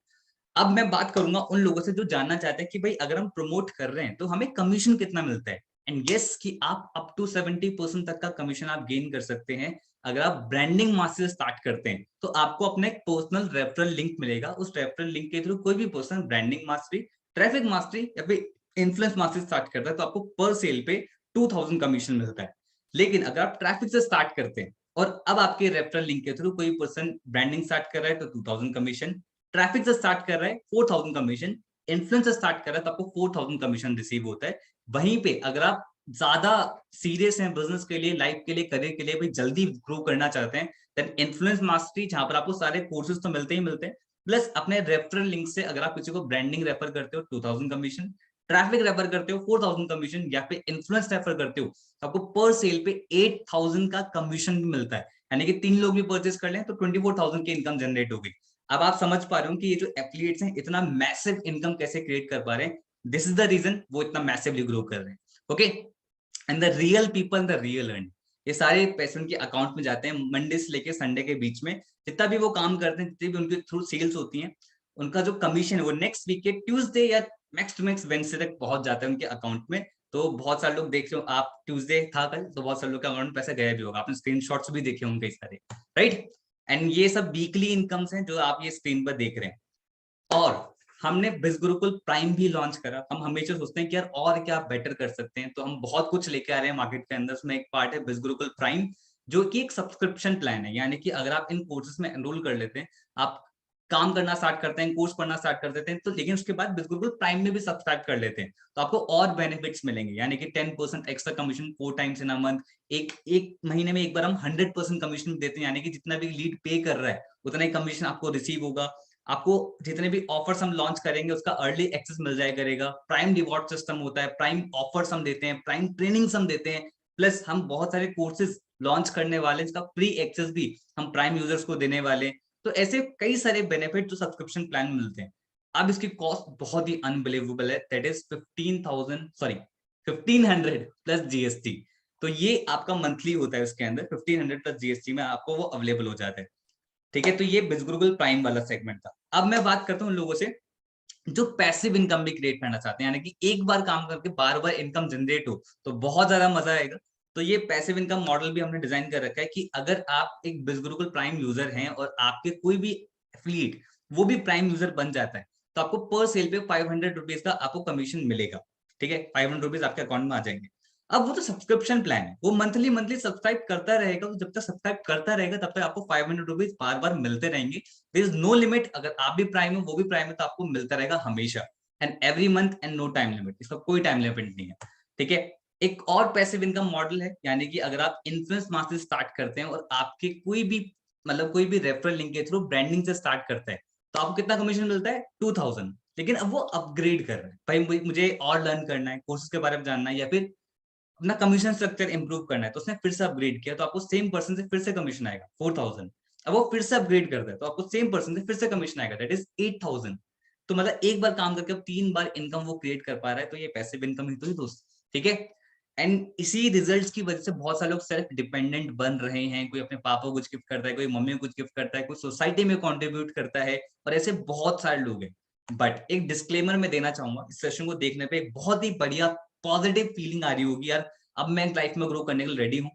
अब मैं बात करूंगा उन लोगों से जो जानना चाहते हैं कि भाई अगर हम प्रमोट कर रहे हैं तो हमें कमीशन कितना मिलता है। एंड यस, कि आप अप टू 70% तक का कमीशन आप गेन कर सकते हैं अगर आप ब्रांडिंग मास्टर स्टार्ट करते हैं। तो आपको अपना एक पर्सनल रेफरल लिंक मिलेगा, उस रेफरल लिंक के थ्रू कोई भी person branding mastery, traffic mastery या फिर इन्फ्लुएंस मास्टरी स्टार्ट करता है तो आपको पर सेल पे 2000 कमीशन मिलता है। लेकिन अगर आप ट्रैफिक से स्टार्ट करते हैं और अब आपके रेफरल लिंक के थ्रू कोई पर्सन ब्रांडिंग स्टार्ट कर रहा है तो 2000 कमीशन, ट्रैफिक से स्टार्ट कर रहा है 4000 कमीशन, इन्फ्लुएंस से स्टार्ट कर रहा है तो आपको 4000 कमीशन रिसीव होता है। वहीं पे अगर आप ज्यादा सीरियस हैं बिजनेस के लिए, लाइफ के लिए, करियर के लिए, भाई जल्दी ग्रो करना चाहते हैं, देन इन्फ्लुएंस मास्टरी, जहां पर आपको सारे कोर्सेज तो मिलते ही मिलते हैं, प्लस अपने रेफरल लिंक से अगर आप किसी को ब्रांडिंग रेफर करते हो 2000 कमीशन, ट्रैफिक रेफर करते हो 4000 कमीशन, या फिर इन्फ्लुएंस रेफर करते हो तो आपको पर सेल पे 8000 का कमीशन भी मिलता है। यानी कि 3 लोग भी परचेस कर लें तो 24,000 की इनकम जनरेट होगी। अब आप समझ पा रहे हो कि ये जो एफिलिएट्स हैं इतना मैसिव इनकम कैसे क्रिएट कर पा रहे हैं। दिस इज द रीजन वो इतना मैसिवली ग्रो कर रहे हैं। Okay, and the real people the real earn, ये सारे पैसे उनके अकाउंट में जाते हैं मंडे से लेके संडे के बीच में। जितना भी वो काम करते हैं, जितनी भी उनके थ्रू सेल्स होती हैं, उनका जो कमीशन है वो नेक्स्ट वीक के ट्यूसडे या मैक्स टू मैक्स वेडनेसडे तक पहुंच जाता है उनके अकाउंट में। तो बहुत सारे लोग देख रहे हो आप, ट्यूसडे था कल, तो बहुत सारे लोग के अकाउंट में पैसा गया भी होगा, आपने स्क्रीनशॉट्स भी देखे होंगे कई सारे, राइट। एंड ये सब वीकली इनकम्स हैं जो आप ये स्क्रीन पर देख रहे हैं। और हमने बिज गुरुकुल प्राइम भी लॉन्च करा। हम हमेशा सोचते हैं कि यार और क्या बेटर कर सकते हैं, तो हम बहुत कुछ लेके आ रहे हैं मार्केट के अंदर। उसमें एक पार्ट है बिज गुरुकुल प्राइम, जो कि एक सब्सक्रिप्शन प्लान है। यानी कि अगर आप इन कोर्सेज में एनरोल कर लेते हैं, आप काम करना स्टार्ट करते हैं, कोर्स पढ़ना स्टार्ट कर देते हैं, तो लेकिन उसके बाद बिज गुरुकुल प्राइम में भी सब्सक्राइब कर लेते हैं तो आपको और बेनिफिट्स मिलेंगे। यानी कि 10% extra commission 4 times in a month, एक महीने में एक बार हम 100% कमीशन देते हैं, यानी कि जितना भी लीड पे कर रहा है उतना ही कमीशन आपको रिसीव होगा। आपको जितने भी ऑफर्स हम लॉन्च करेंगे उसका अर्ली एक्सेस मिल जाया करेगा। प्राइम रिवॉर्ड सिस्टम होता है, प्राइम ऑफर्स हम देते हैं, प्राइम ट्रेनिंग्स हम देते हैं, प्लस हम बहुत सारे कोर्सेज लॉन्च करने वाले हैं, इसका फ्री एक्सेस भी हम प्राइम यूजर्स को देने वाले हैं। तो ऐसे कई सारे बेनिफिट जो सब्सक्रिप्शन प्लान में मिलते हैं। अब इसकी कॉस्ट बहुत ही अनबिलीवेबल है, दैट इज 1500 प्लस जीएसटी। तो ये आपका मंथली होता है, उसके अंदर 1500 प्लस जीएसटी में आपको वो अवेलेबल हो जाता है। ठीक है, तो ये बिजगुरुकुल प्राइम वाला सेगमेंट था। अब मैं बात करता हूँ लोगों से जो पैसिव इनकम भी क्रिएट करना चाहते हैं, यानी कि एक बार काम करके बार बार इनकम जनरेट हो तो बहुत ज्यादा मजा आएगा। तो ये पैसिव इनकम मॉडल भी हमने डिजाइन कर रखा है कि अगर आप एक बिजगुरुकुल प्राइम यूजर हैं और आपके कोई भी एफिलिएट वो भी प्राइम यूजर बन जाता है, तो आपको पर सेल पे 500 रुपीज का आपको कमीशन मिलेगा। ठीक है, 500 रुपीज आपके अकाउंट में आ जाएंगे। अब वो तो सब्सक्रिप्शन प्लान है, वो मंथली मंथली सब्सक्राइब करता रहेगा, तो जब तक सब्सक्राइब करता रहेगा तब तक आपको 500 रुपीज बार बार मिलते रहेंगे। देयर इज नो लिमिट, अगर आप भी प्राइम हो वो भी प्राइम है तो आपको मिलता रहेगा हमेशा, and every month, and no time limit, इसका कोई टाइम लिमिट नहीं है। ठीक है, एक और पैसिव इनकम मॉडल है, यानी कि अगर आप इन्फ्लुएंस मार्केटिंग स्टार्ट करते हैं और आपके कोई भी मतलब कोई भी रेफरल लिंक के थ्रू ब्रांडिंग से स्टार्ट करता है, तो आपको कितना कमीशन मिलता है? 2000। लेकिन अब वो अपग्रेड कर रहा है, भाई मुझे और लर्न करना है, कोर्सेज के बारे में जानना है, या फिर अपना कमीशन स्ट्रक्चर इंप्रूव करना है, तो उसने फिर से अपग्रेड किया, तो आपको सेम पर्सन से फिर से कमीशन आएगा 4000। अब वो फिर से अपग्रेड करता है तो आपको सेम पर्सन से फिर से कमीशन आएगा, दैट इज 8000। तो मतलब एक बार काम करके अब 3 बार इनकम वो क्रिएट कर पा रहा है, तो ये पैसिव इनकम ही तो है दोस्त। ठीक है, एंड इसी रिजल्ट्स की वजह से बहुत सारे लोग सेल्फ डिपेंडेंट बन रहे हैं। कोई अपने पापा को कुछ गिफ्ट करता है, कोई मम्मी को कुछ गिफ्ट करता है, कोई सोसाइटी में कंट्रीब्यूट करता है, और ऐसे बहुत सारे लोग हैं। बट एक डिस्क्लेमर मैं देना चाहूंगा, इस सेशन को देखने पे एक बहुत ही बढ़िया पॉजिटिव फीलिंग आ रही होगी यार, अब मैं लाइफ में ग्रो करने के लिए रेडी हूँ,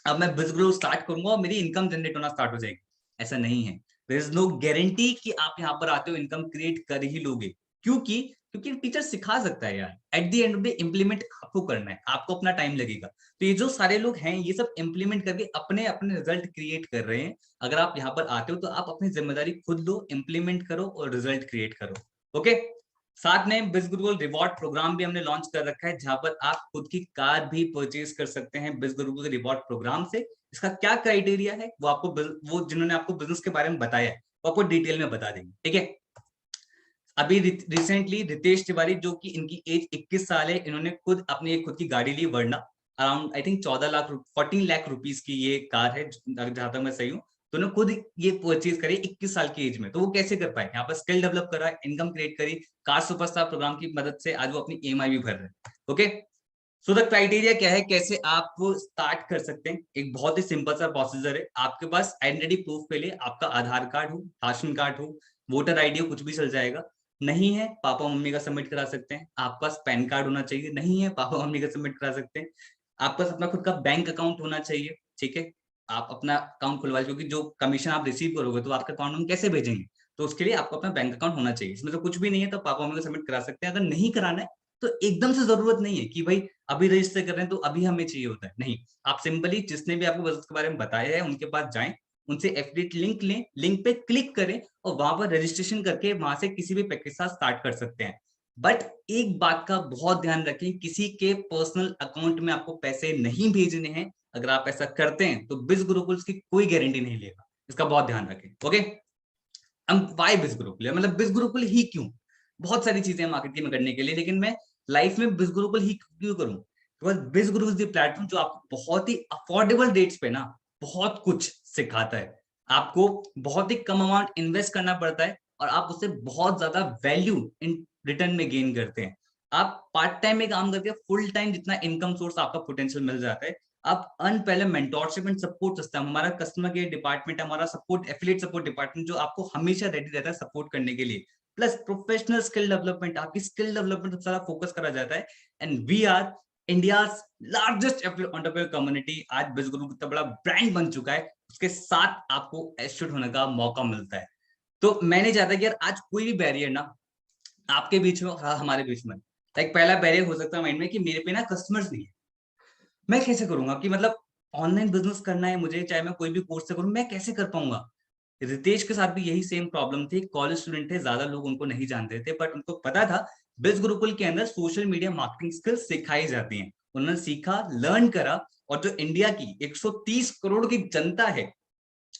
अब मैं बिजनेस ग्रो स्टार्ट करूंगा और मेरी इनकम जनरेट होना स्टार्ट हो जाएगी। ऐसा नहीं है, देयर इज नो गारंटी कि आप यहाँ पर आते हो इनकम क्रिएट कर ही लोगे। क्योंकि क्योंकि टीचर सिखा सकता है यार, at the end of the implement आपको करना है, आपको अपना टाइम लगेगा। तो ये जो सारे लोग हैं ये सब इंप्लीमेंट करके अपने अपने रिजल्ट क्रिएट कर रहे हैं। अगर आप यहाँ पर आते हो तो आप अपनी जिम्मेदारी खुद लो, इंप्लीमेंट करो और रिजल्ट क्रिएट करो। ओके, साथ में बिजगुरुकुल रिवॉर्ड प्रोग्राम भी हमने लॉन्च कर रखा है, जहां पर आप खुद की कार भी परचेज कर सकते हैं बिजगुरुकुल रिवॉर्ड प्रोग्राम से। इसका क्या क्राइटेरिया है वो आपको वो जिन्होंने आपको बिजनेस के बारे में बताया है वो आपको डिटेल में बता देंगे। ठीक है, अभी रिसेंटली रितेश तिवारी, जो कि इनकी एज 21 साल है, इन्होंने खुद अपनी एक खुद की गाड़ी ली, वर्ना, around I think 14 lakh rupees की ये कार है, जहां तक मैं सही हूँ। तो उन्होंने खुद ये परचेज करी 21 साल की एज में। तो वो कैसे कर पाए? यहाँ पर स्किल डेवलप करा, इनकम क्रिएट करी, कार सुपरस्टार प्रोग्राम की मदद से आज वो अपनी ईएमआई भी भर रहे हैं। ओके, सो द क्राइटेरिया क्या है, कैसे आप वो स्टार्ट कर सकते हैं? एक बहुत ही सिंपल सा प्रोसीजर है, आपके पास आइडेंटिटी प्रूफ के लिए आपका आधार कार्ड हो, राशन कार्ड हो, वोटर आईडी हो, कुछ भी चल जाएगा। नहीं है, पापा मम्मी का सबमिट करा सकते हैं। आपके पास पैन कार्ड होना चाहिए, नहीं है, पापा मम्मी का सबमिट करा सकते हैं। आपके पास अपना खुद का बैंक अकाउंट होना चाहिए। ठीक है, आप अपना अकाउंट खुलवा, क्योंकि जो कमीशन आप रिसीव करोगे तो आपके अकाउंट में कैसे भेजेंगे, तो उसके लिए आपको अपना बैंक अकाउंट होना चाहिए। इसमें तो कुछ भी नहीं है तो पापा मम्मी को सबमिट करा सकते हैं। अगर नहीं कराना है तो एकदम से जरूरत नहीं है कि भाई अभी रजिस्टर कर रहे हैं तो अभी हमें चाहिए होता है, नहीं। आप सिंपली जिसने भी आपको बजट के बारे में बताया है उनके पास जाएं, उनसे एफिलिएट लिंक लें, लिंक पे क्लिक करें और वहां पर रजिस्ट्रेशन करके वहां से किसी भी पैकेज के साथ स्टार्ट कर सकते हैं। बट एक बात का बहुत ध्यान रखें, किसी के पर्सनल अकाउंट में आपको पैसे नहीं भेजने हैं। अगर आप ऐसा करते हैं तो बिज गुरुकुल की कोई गारंटी नहीं लेगा, इसका बहुत ध्यान रखें। ओके, अब वाई बिज गुरुकुल, मतलब बिज गुरुकुल ही क्यों? बहुत सारी चीजें मार्केटिंग में करने के लिए, लेकिन मैं लाइफ में बिज गुरुकुल ही क्यों करूं? बिकॉज बिज गुरु इज द प्लेटफॉर्म जो आपको बहुत ही अफोर्डेबल रेट्स पे ना बहुत कुछ सिखाता है। आपको बहुत ही कम अमाउंट इन्वेस्ट करना पड़ता है और आप उससे बहुत ज्यादा वैल्यू इन रिटर्न में गेन करते हैं। आप पार्ट टाइम में काम करके फुल टाइम जितना इनकम सोर्स आपका पोटेंशियल मिल जाता है। आप अर्न पहले मेंटोरशिप एंड सपोर्ट सिस्टम, हमारा कस्टमर केयर डिपार्टमेंट, हमारा सपोर्ट एफिलिएट सपोर्ट डिपार्टमेंट जो आपको हमेशा रेडी रहता है सपोर्ट करने के लिए। प्लस प्रोफेशनल स्किल डेवलपमेंट, आपकी स्किल डेवलपमेंट सबसे ज्यादा फोकस करा जाता है। And we are India largest entrepreneur community. आज बिजगुरु कितना बड़ा ब्रांड बन चुका है, उसके साथ आपको एस्टूड होने का मौका मिलता है। तो मैं नहीं चाहता कि यार आज कोई भी बैरियर ना आपके बीच में, हमारे बीच में, लाइक पहला बैरियर हो सकता है माइंड में कि मेरे पे ना कस्टमर्स नहीं है, मैं कैसे करूंगा? कि मतलब ऑनलाइन बिजनेस करना है मुझे, चाहे मैं कोई भी कोर्स से करूं, मैं कैसे कर पाऊंगा? रितेश के साथ भी यही सेम प्रॉब्लम थी। कॉलेज स्टूडेंट थे, ज्यादा लोग उनको नहीं जानते थे, बट उनको पता था बिज गुरुकुल के अंदर सोशल मीडिया मार्केटिंग स्किल्स सिखाई जाती हैं। उन्होंने सीखा, लर्न करा, और जो इंडिया की 130 करोड़ की जनता है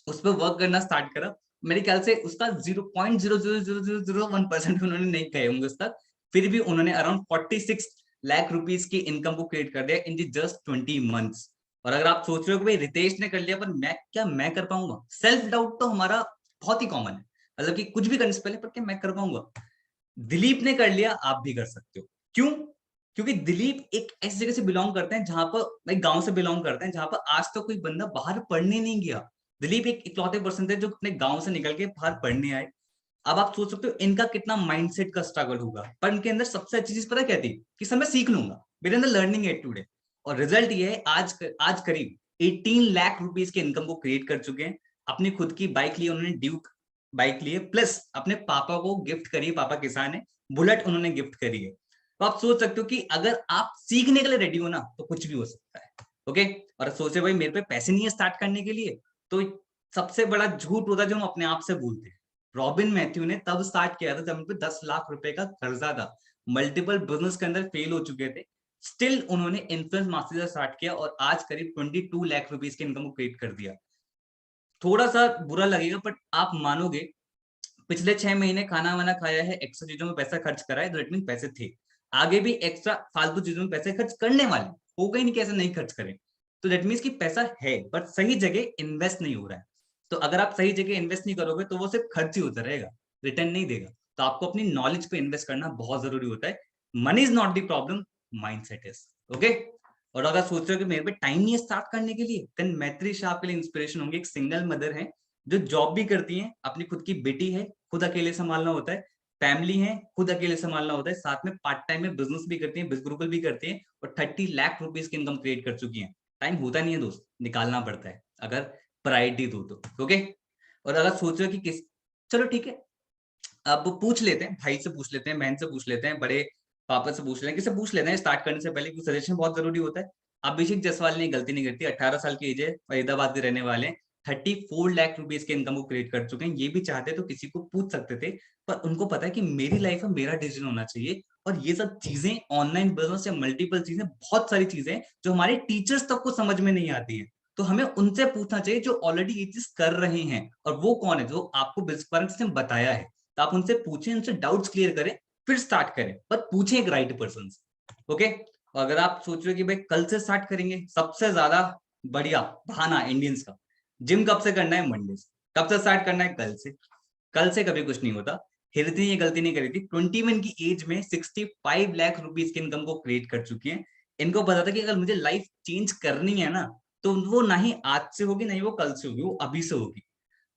उस पर वर्क करना स्टार्ट करा। मेरे ख्याल से उसका 0.00001% उन्होंने नहीं कहे होंगे उस तक, फिर भी उन्होंने अराउंड 46 लाख रुपीस की इनकम को क्रिएट कर दिया इन दी जस्ट 20 मंथ्स। और अगर आप सोच रहे हो कि भाई रितेश ने कर लिया पर मैं कर पाऊंगा, सेल्फ डाउट तो हमारा बहुत ही कॉमन है, मतलब कि कुछ भी करने से पहले पर क्या मैं कर पाऊंगा। दिलीप ने कर लिया, आप भी कर सकते हो। क्यों? क्योंकि दिलीप एक ऐसी जगह से बिलोंग करते हैं जहां पर, एक गांव से बिलोंग करते हैं जहां पर आज तक कोई बंदा बाहर पढ़ने नहीं गया। दिलीप एक इकलौते पर्सन थे जो अपने गांव से निकल के बाहर पढ़ने आए। अब आप सोच सकते हो इनका कितना माइंडसेट का स्ट्रगल होगा, पर इनके अंदर सबसे अच्छी चीज पता क्या थी कि सर मैं सीख लूंगा, मेरे अंदर लर्निंग एटीट्यूड है। और रिजल्ट ये है, आज करीब 18 लाख रुपीस के इनकम को क्रिएट कर चुके हैं। अपनी खुद की बाइक ली उन्होंने, ड्यूक बाइक ली है, प्लस अपने पापा को गिफ्ट करी, पापा किसान है, बुलेट उन्होंने गिफ्ट करी है। तो आप सोच सकते हो कि अगर आप सीखने के लिए रेडी हो ना तो कुछ भी हो सकता है। ओके, और सोचे भाई मेरे पे पैसे नहीं है स्टार्ट करने के लिए, तो सबसे बड़ा झूठ होता है जो हम अपने आप से बोलते हैं। रॉबिन मैथ्यू ने तब स्टार्ट किया था जब उन पे 10 लाख रुपए का कर्जा था, मल्टीपल बिजनेस के अंदर फेल हो चुके थे, स्टिल उन्होंने इन्फ्लुएंस मास्टर से स्टार्ट किया और आज करीब 22 लाख रुपीस की इनकम को क्रिएट कर दिया। थोड़ा सा बुरा लगेगा बट आप मानोगे, पिछले 6 महीने खाना वाना खाया है, एक्स्ट्रा चीजों में पैसा खर्च करा है, तो इट मीन पैसे थे, आगे भी एक्स्ट्रा फालतू चीजों में पैसे खर्च करने वाले, होगा ही नहीं कैसे नहीं खर्च करें। तो दैट मीन्स कि पैसा है बट सही जगह इन्वेस्ट नहीं हो रहा है। तो अगर आप सही जगह इन्वेस्ट नहीं करोगे तो वो सिर्फ खर्च ही होता रहेगा, रिटर्न नहीं देगा। तो आपको अपनी नॉलेज पे इन्वेस्ट करना बहुत जरूरी होता है। Money is not the problem, mindset is. Okay, और अगर सोच रहे हो कि मेरे पे टाइम नहीं है स्टार्ट करने के लिए, देन मैत्री शाह के लिए इंस्पिरेशन होंगे। एक सिंगल मदर है जो जॉब भी करती है, अपनी खुद की बेटी है, खुद अकेले संभालना होता है, फैमिली है, खुद अकेले संभालना होता है, साथ में पार्ट टाइम में बिजनेस भी करती है, बिज गुरुकुल भी करती है, और 30 लाख रुपीस की इनकम क्रिएट कर चुकी है। टाइम होता नहीं है दोस्त, निकालना पड़ता है अगर प्रायोरिटी दो तो। ओके, और अगर सोच रहे हो कि किस, चलो ठीक है, अब पूछ लेते हैं, भाई से पूछ लेते हैं, बहन से पूछ लेते हैं, बड़े पापा से पूछ लेते हैं, किससे पूछ लेते हैं स्टार्ट करने से पहले, क्योंकि सजेशन बहुत जरूरी होता है। अभिषेक जायसवाल ने गलती नहीं करती, 18 साल की एज है, फरीदाबाद के रहने वाले हैं, 34 लाख रुपीस के इनकम को क्रिएट कर चुके हैं। ये भी चाहते तो किसी को पूछ सकते थे, पर उनको पता है कि मेरी लाइफ में मेरा डिसीजन होना चाहिए। और ये सब चीजें, ऑनलाइन बिजनेस या मल्टीपल चीजें, बहुत सारी चीजें जो हमारे टीचर्स तक को समझ में नहीं आती है, तो हमें उनसे पूछना चाहिए जो ऑलरेडी ये चीज कर रहे हैं। और वो कौन है? जो आपको बिजनेस ने बताया है, तो आप उनसे पूछें, उनसे डाउट्स क्लियर करें, फिर स्टार्ट करें, पर पूछें एक राइट पर्सन से। ओके, और अगर आप सोच रहे हो कि भाई कल से स्टार्ट करेंगे, सबसे ज्यादा बढ़िया बहाना इंडियंस का, जिम कब से करना है? मंडे से। कब से स्टार्ट करना है? कल से। कल से कभी कुछ नहीं होता। हिरती ने ये गलती नहीं करी थी, 21 की एज में 65 लाख रुपीस की इनकम को क्रिएट कर चुकी है। इनको पता था कि अगर मुझे लाइफ चेंज करनी है ना, तो वो ना ही आज से होगी, ना ही वो कल से होगी, वो अभी से होगी।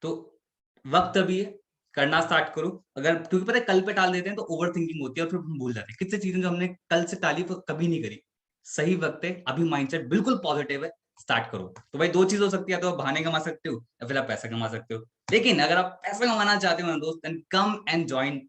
तो वक्त अभी है, करना स्टार्ट करो। अगर, क्योंकि पता है कल पे टाल देते हैं तो ओवर थिंकिंग होती है और फिर हम भूल जाते हैं कितनी चीजें जो हमने कल से टाली वो कभी नहीं करी। सही वक्त है, अभी माइंडसेट बिल्कुल पॉजिटिव है, स्टार्ट करो। तो भाई दो चीज हो सकती है, तो आप बहाने कमा सकते हो या फिर आप पैसा कमा सकते हो। लेकिन अगर आप पैसा कमाना चाहते हो ना दोस्त, then come and join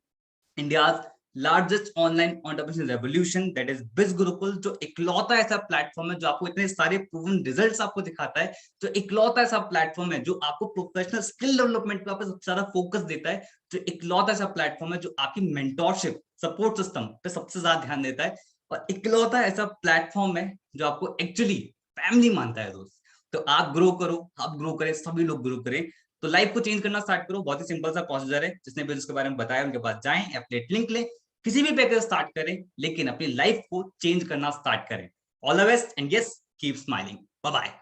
India's largest online entrepreneurship revolution, that is biz Gurukul. जो इकलौता ऐसा प्लेटफॉर्म है जो आपको इतने सारे प्रूवन रिजल्ट्स आपको दिखाता है, जो इकलौता ऐसा प्लेटफॉर्म है जो आपको प्रोफेशनल स्किल डेवलपमेंट पे सबसे ज्यादा फोकस देता है, जो इकलौता ऐसा प्लेटफॉर्म है जो आपकी मेंटोरशिप सपोर्ट सिस्टम पे सबसे ज्यादा ध्यान देता है, और इकलौता ऐसा प्लेटफॉर्म है जो आपको एक्चुअली फैमिली मानता है दोस्त। तो आप ग्रो करो, आप ग्रो करें, सभी लोग ग्रो करें, तो लाइफ को चेंज करना स्टार्ट करो। बहुत ही सिंपल सा प्रोसीजर है, जिसने भी इसके बारे में बताया उनके पास जाएं, एफिलिएट लिंक ले, किसी भी पैकेज स्टार्ट करें, लेकिन अपनी लाइफ को चेंज करना स्टार्ट करें। All the best and yes, keep smiling. Bye bye.